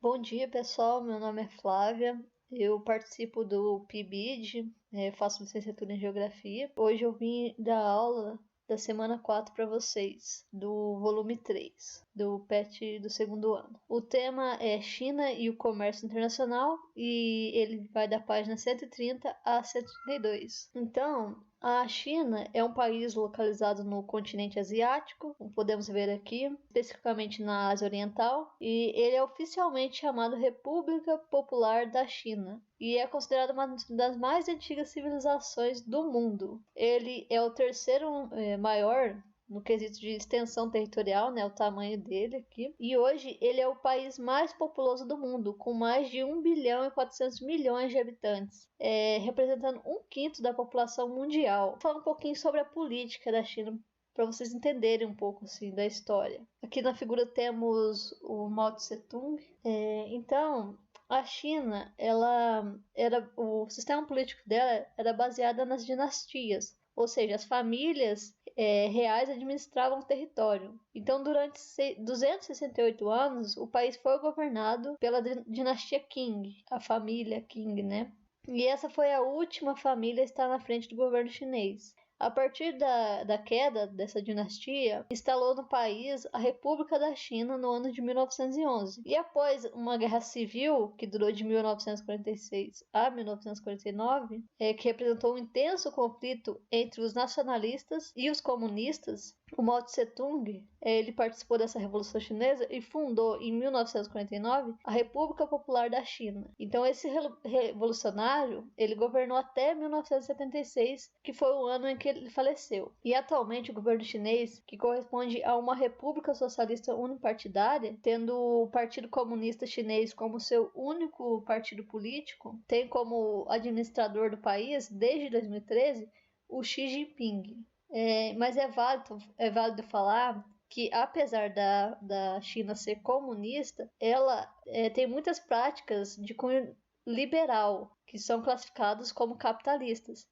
Bom dia, pessoal. Meu nome é Flávia. Eu participo do PIBID, faço licenciatura em Geografia. Hoje eu vim dar aula da semana 4 para vocês, do volume 3, do PET do segundo ano. O tema é China e o comércio internacional e ele vai da página 130 a 132. Então, a China é um país localizado no continente asiático, como podemos ver aqui, especificamente na Ásia Oriental, e ele é oficialmente chamado República Popular da China e é considerado uma das mais antigas civilizações do mundo. Ele é o terceiro maior no quesito de extensão territorial, né, o tamanho dele aqui. E hoje ele é o país mais populoso do mundo, com mais de 1 bilhão e 400 milhões de habitantes, representando 1/5 da população mundial. Vou falar um pouquinho sobre a política da China, para vocês entenderem um pouco assim da história. Aqui na figura temos o Mao Tse-tung. Então, a China, o sistema político dela era baseado nas dinastias, ou seja, as famílias reais administravam o território. Então, durante 268 anos, o país foi governado pela dinastia Qing, a família Qing, né? E essa foi a última família a estar na frente do governo chinês. A partir da queda dessa dinastia, instalou no país a República da China no ano de 1911. E após uma guerra civil, que durou de 1946 a 1949, que representou um intenso conflito entre os nacionalistas e os comunistas, o Mao Tse-tung, ele participou dessa Revolução Chinesa e fundou em 1949 a República Popular da China. Então esse revolucionário, ele governou até 1976, que foi o ano em que ele faleceu. E atualmente o governo chinês, que corresponde a uma república socialista unipartidária, tendo o Partido Comunista Chinês como seu único partido político, tem como administrador do país, desde 2013, o Xi Jinping. Mas é válido falar que, apesar da China ser comunista, ela tem muitas práticas de cunho liberal, que são classificadas como capitalistas.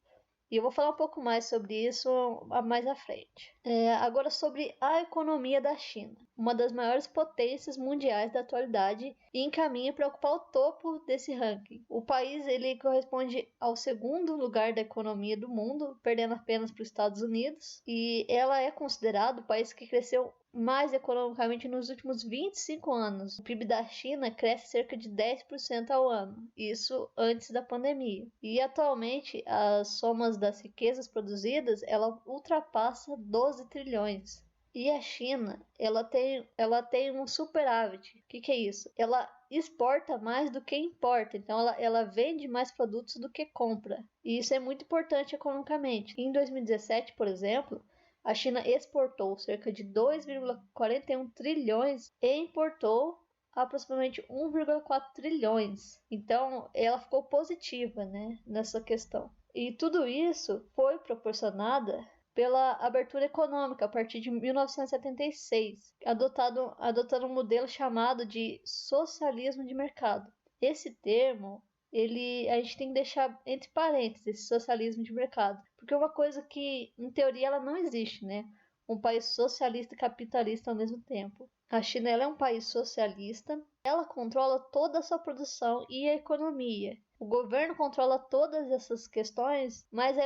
E eu vou falar um pouco mais sobre isso mais à frente. Agora sobre a economia da China, uma das maiores potências mundiais da atualidade e encaminha para ocupar o topo desse ranking. O país ele corresponde ao segundo lugar da economia do mundo, perdendo apenas para os Estados Unidos. E ela é considerado o país que cresceu mais economicamente nos últimos 25 anos. O PIB da China cresce cerca de 10% ao ano, isso antes da pandemia. E atualmente as somas das riquezas produzidas, ela ultrapassa 12 trilhões. E a China, ela tem um superávit. O que é isso? Ela exporta mais do que importa, então ela vende mais produtos do que compra. E isso é muito importante economicamente. Em 2017, por exemplo, a China exportou cerca de 2,41 trilhões e importou aproximadamente 1,4 trilhões. Então, ela ficou positiva, né, nessa questão. E tudo isso foi proporcionada pela abertura econômica a partir de 1976, adotando um modelo chamado de socialismo de mercado. Esse termo a gente tem que deixar entre parênteses esse socialismo de mercado, porque é uma coisa que, em teoria, ela não existe, né? Um país socialista e capitalista ao mesmo tempo. A China ela é um país socialista, ela controla toda a sua produção e a economia. O governo controla todas essas questões, mas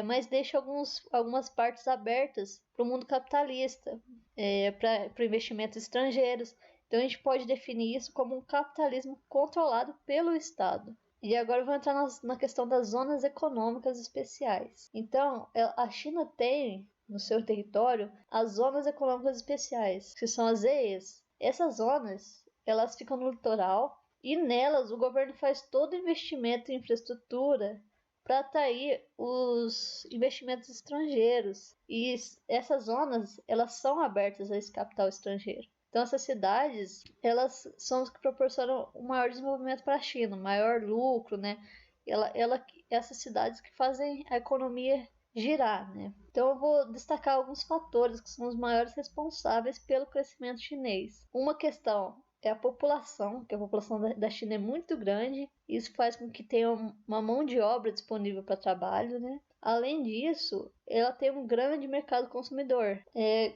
mas deixa algumas partes abertas para o mundo capitalista, para investimentos estrangeiros. Então a gente pode definir isso como um capitalismo controlado pelo Estado. E agora eu vou entrar na questão das zonas econômicas especiais. Então, a China tem no seu território as zonas econômicas especiais, que são as ZEs. Essas zonas, elas ficam no litoral e nelas o governo faz todo o investimento em infraestrutura para atrair os investimentos estrangeiros. E essas zonas, elas são abertas a esse capital estrangeiro. Então essas cidades, elas são as que proporcionam o maior desenvolvimento para a China, maior lucro, né? Essas cidades que fazem a economia girar, né? Então eu vou destacar alguns fatores que são os maiores responsáveis pelo crescimento chinês. Uma questão é a população, que a população da China é muito grande, isso faz com que tenha uma mão de obra disponível para trabalho, né? Além disso, ela tem um grande mercado consumidor.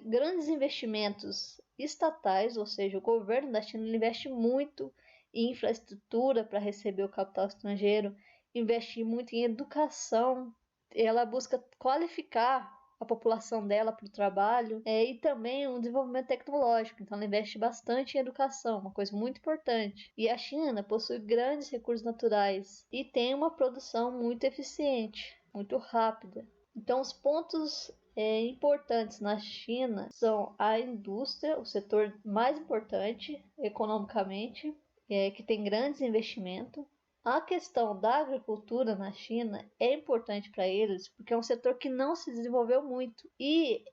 Grandes investimentos estatais, ou seja, o governo da China investe muito infraestrutura para receber o capital estrangeiro, investe muito em educação, ela busca qualificar a população dela para o trabalho, e também um desenvolvimento tecnológico. Então ela investe bastante em educação, uma coisa muito importante. E a China possui grandes recursos naturais e tem uma produção muito eficiente, muito rápida. Então os pontos importantes na China são a indústria, o setor mais importante economicamente, que tem grandes investimentos. A questão da agricultura na China é importante para eles porque é um setor que não se desenvolveu muito. E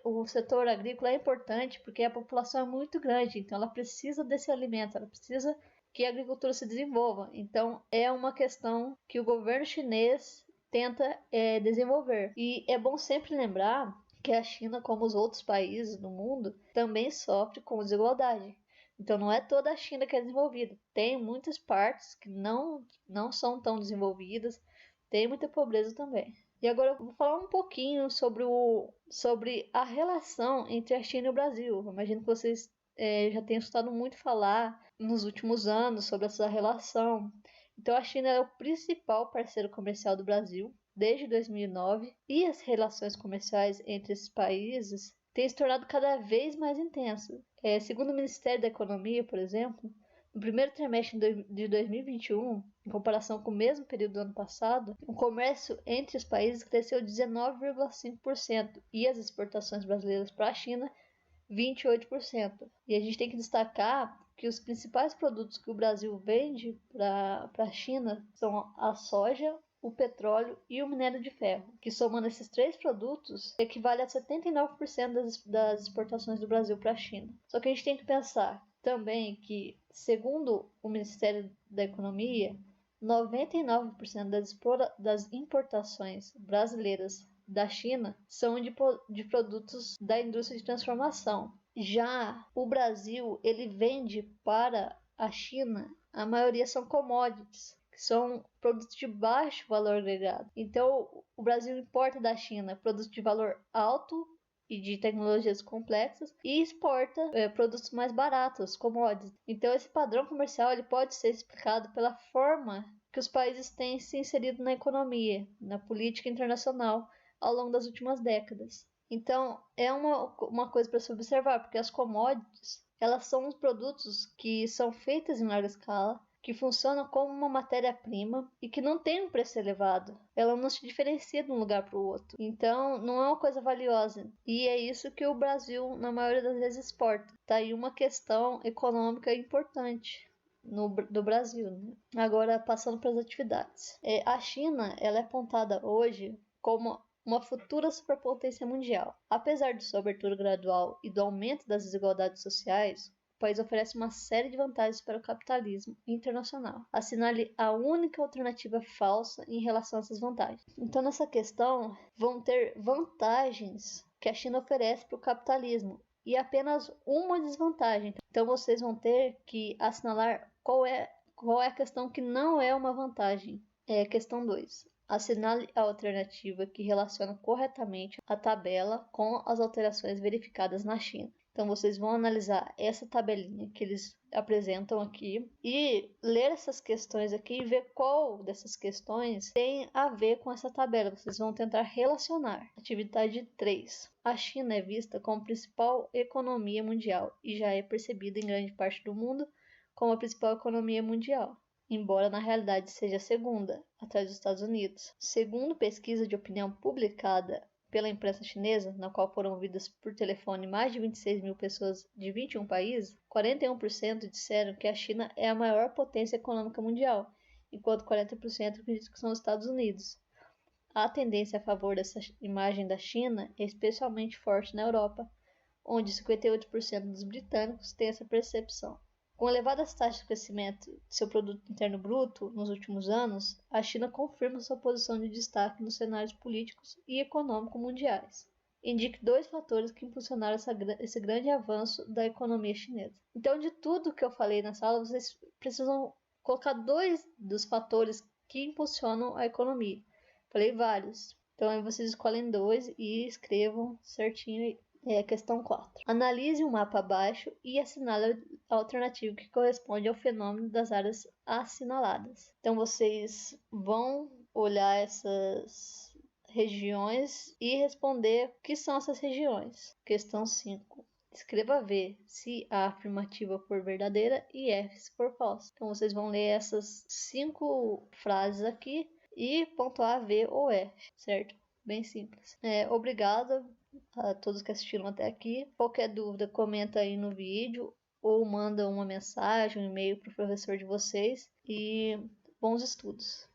o setor agrícola é importante porque a população é muito grande, então ela precisa desse alimento, ela precisa que a agricultura se desenvolva. Então é uma questão que o governo chinês tenta desenvolver. E é bom sempre lembrar que a China, como os outros países do mundo, também sofre com desigualdade. Então não é toda a China que é desenvolvida. Tem muitas partes que não são tão desenvolvidas. Tem muita pobreza também. E agora eu vou falar um pouquinho sobre a relação entre a China e o Brasil. Eu imagino que vocês já tenham escutado muito falar nos últimos anos sobre essa relação. Então a China é o principal parceiro comercial do Brasil desde 2009 e as relações comerciais entre esses países têm se tornado cada vez mais intensas. Segundo o Ministério da Economia, por exemplo, no primeiro trimestre de 2021, em comparação com o mesmo período do ano passado, o comércio entre os países cresceu 19,5% e as exportações brasileiras para a China 28%. E a gente tem que destacar que os principais produtos que o Brasil vende para a China são a soja, o petróleo e o minério de ferro, que somando esses três produtos equivale a 79% das exportações do Brasil para a China. Só que a gente tem que pensar também que, segundo o Ministério da Economia, 99% das importações brasileiras da China são de produtos da indústria de transformação. Já o Brasil, ele vende para a China, a maioria são commodities, que são produtos de baixo valor agregado. Então, o Brasil importa da China produtos de valor alto e de tecnologias complexas e exporta produtos mais baratos, commodities. Então, esse padrão comercial ele pode ser explicado pela forma que os países têm se inserido na economia, na política internacional ao longo das últimas décadas. Então, é uma coisa para se observar, porque as commodities, elas são os produtos que são feitos em larga escala, que funcionam como uma matéria-prima e que não tem um preço elevado. Ela não se diferencia de um lugar para o outro. Então, não é uma coisa valiosa. E é isso que o Brasil, na maioria das vezes, exporta. Tá aí uma questão econômica importante do Brasil, né? Agora, passando para as atividades. A China, ela é apontada hoje como uma futura superpotência mundial. Apesar de sua abertura gradual e do aumento das desigualdades sociais, o país oferece uma série de vantagens para o capitalismo internacional. Assinale a única alternativa falsa em relação a essas vantagens. Então, nessa questão, vão ter vantagens que a China oferece para o capitalismo e apenas uma desvantagem. Então, vocês vão ter que assinalar qual é a questão que não é uma vantagem. É a questão 2. Assinale a alternativa que relaciona corretamente a tabela com as alterações verificadas na China. Então, vocês vão analisar essa tabelinha que eles apresentam aqui e ler essas questões aqui e ver qual dessas questões tem a ver com essa tabela. Vocês vão tentar relacionar. Atividade 3. A China é vista como principal economia mundial e já é percebida em grande parte do mundo como a principal economia mundial, embora na realidade seja a segunda, atrás dos Estados Unidos. Segundo pesquisa de opinião publicada pela imprensa chinesa, na qual foram ouvidas por telefone mais de 26 mil pessoas de 21 países, 41% disseram que a China é a maior potência econômica mundial, enquanto 40% acreditam que são os Estados Unidos. A tendência a favor dessa imagem da China é especialmente forte na Europa, onde 58% dos britânicos têm essa percepção. Com elevadas taxas de crescimento de seu produto interno bruto nos últimos anos, a China confirma sua posição de destaque nos cenários políticos e econômicos mundiais. Indique 2 fatores que impulsionaram esse grande avanço da economia chinesa. Então, de tudo que eu falei nessa aula, vocês precisam colocar 2 dos fatores que impulsionam a economia. Falei vários. Então, aí vocês escolhem 2 e escrevam certinho aí. Questão 4. Analise o mapa abaixo e assinale a alternativa que corresponde ao fenômeno das áreas assinaladas. Então vocês vão olhar essas regiões e responder o que são essas regiões. Questão 5. Escreva V se A afirmativa for verdadeira e F se for falsa. Então vocês vão ler essas 5 frases aqui e pontuar V ou F, certo? Bem simples. Obrigada a todos que assistiram até aqui. Qualquer dúvida, comenta aí no vídeo ou manda uma mensagem, um e-mail para o professor de vocês. E bons estudos!